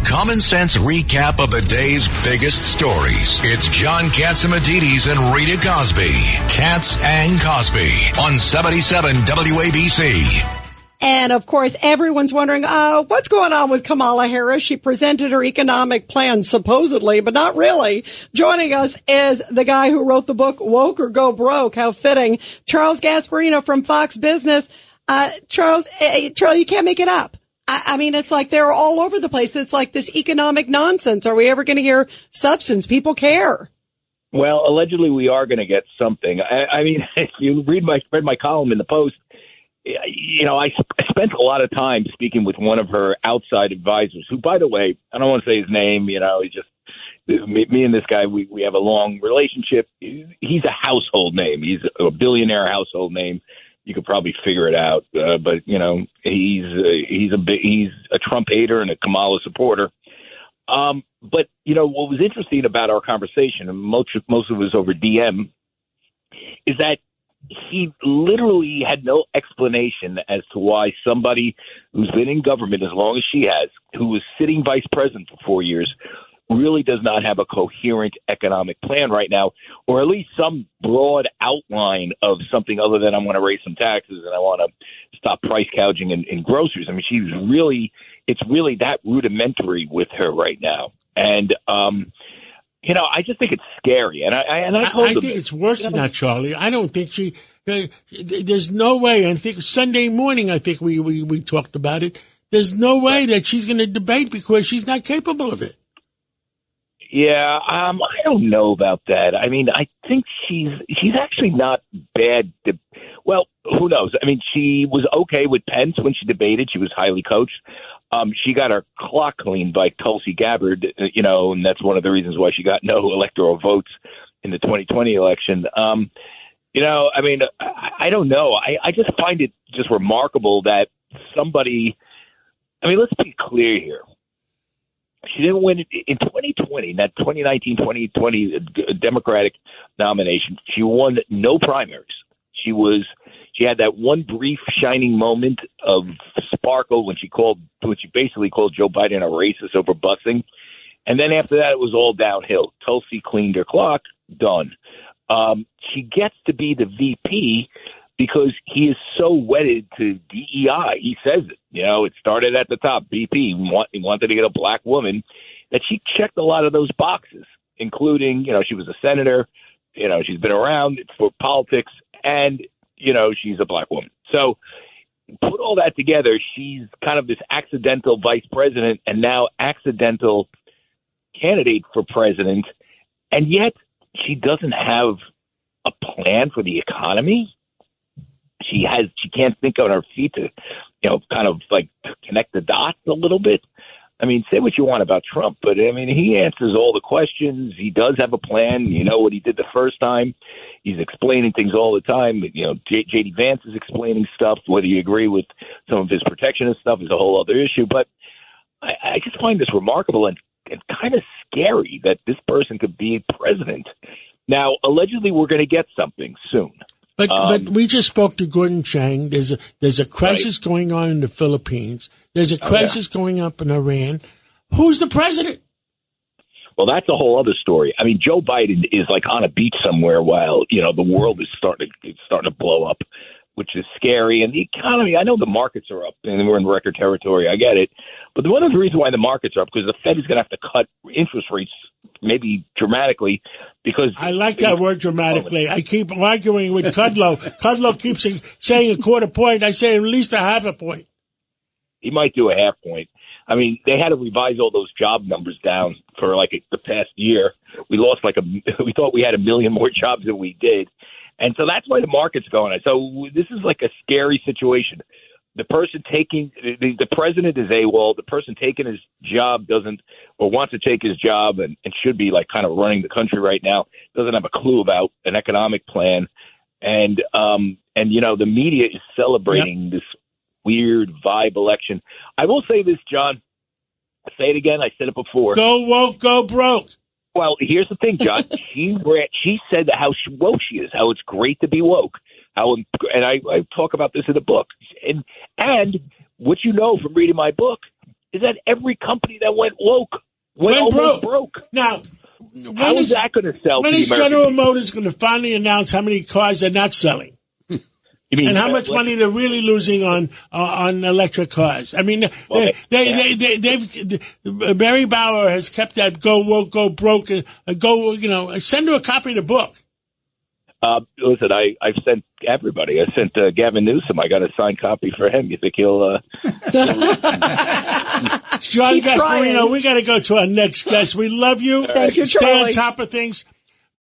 common sense recap of the day's biggest stories. It's John Catsimatidis and Rita Cosby. Katz and Cosby on 77 WABC. And, of course, everyone's wondering, what's going on with Kamala Harris? She presented her economic plan, supposedly, but not really. Joining us is the guy who wrote the book, Woke or Go Broke. How fitting. Charles Gasparino from Fox Business. Charles, you can't make it up. I mean, it's like they're all over the place. It's like this economic nonsense. Are we ever going to hear substance? People care. Well, allegedly, we are going to get something. I mean, if you read my column in the Post, you know, I spent a lot of time speaking with one of her outside advisors, who, by the way, I don't want to say his name. You know, he just me and this guy, we have a long relationship. He's a household name. He's a billionaire household name. You could probably figure it out. But you know, he's a Trump hater and a Kamala supporter. But you know, what was interesting about our conversation, and most of it was over DM, is that he literally had no explanation as to why somebody who's been in government as long as she has, who was sitting vice president for 4 years, really does not have a coherent economic plan right now, or at least some broad outline of something other than I want to raise some taxes and I want to stop price gouging in groceries. I mean, it's really that rudimentary with her right now. And, you know, I just think it's scary. And I think it's worse than that, Charlie. I don't think there's no way. I think Sunday morning, I think we talked about it. There's no way that she's going to debate because she's not capable of it. Yeah, I don't know about that. I mean, I think she's actually not bad. Well, who knows? I mean, she was okay with Pence when she debated. She was highly coached. She got her clock cleaned by Tulsi Gabbard, you know, and that's one of the reasons why she got no electoral votes in the 2020 election. You know, I mean, I don't know. I just find it just remarkable that somebody, I mean, let's be clear here. She didn't win in 2020, that 2019-2020 Democratic nomination. She won no primaries. She had that one brief shining moment of sparkle when she basically called Joe Biden a racist over busing. And then after that, it was all downhill. Tulsi cleaned her clock, done. She gets to be the VP because he is so wedded to DEI. He says it. You know, it started at the top, VP. He wanted to get a black woman, that she checked a lot of those boxes, including, you know, she was a senator, you know, she's been around for politics, and, you know, she's a black woman. So put all that together, she's kind of this accidental vice president and now accidental candidate for president, and yet she doesn't have a plan for the economy. She can't think on her feet to, you know, kind of like connect the dots a little bit. I mean, say what you want about Trump, but I mean, he answers all the questions. He does have a plan. You know what he did the first time. He's explaining things all the time. You know, J.D. Vance is explaining stuff. Whether you agree with some of his protectionist stuff is a whole other issue. But I just find this remarkable and kind of scary that this person could be president. Now, allegedly, we're going to get something soon. But we just spoke to Gordon Chang. There's a crisis going on in the Philippines. There's a crisis going up in Iran. Who's the president? Well, that's a whole other story. I mean, Joe Biden is like on a beach somewhere while, you know, the world is starting to blow up, which is scary. And the economy, I know the markets are up and we're in record territory. I get it. But one of the reasons why the markets are up, because the Fed is going to have to cut interest rates maybe dramatically, because I like that word dramatically. I keep arguing with Kudlow. Kudlow keeps saying a quarter point. I say at least a half a point. He might do a half point. I mean, they had to revise all those job numbers down for like the past year. We lost we thought we had 1 million more jobs than we did. And so that's why the market's going on. So this is like a scary situation. The person taking the president is AWOL. The person taking his job doesn't, or wants to take his job and should be like kind of running the country right now, doesn't have a clue about an economic plan. And you know, the media is celebrating this weird vibe election. I will say this, John. I'll say it again. I said it before. Go woke, go broke. Well, here's the thing, John. She said how woke she is, how it's great to be woke. And I talk about this in the book. And what you know from reading my book is that every company that went woke went almost broke. Now, how is that going to sell? When is General Motors going to finally announce how many cars they're not selling? You mean, and how much money they're really losing on electric cars? I mean, Mary Bauer has kept that go woke, go broke, go. Send her a copy of the book. Listen, I've sent everybody. I sent Gavin Newsom. I got a signed copy for him. You think he'll? John Gasparino, we got to go to our next guest. We love you. Thank you, Stay Charlie. on top of things.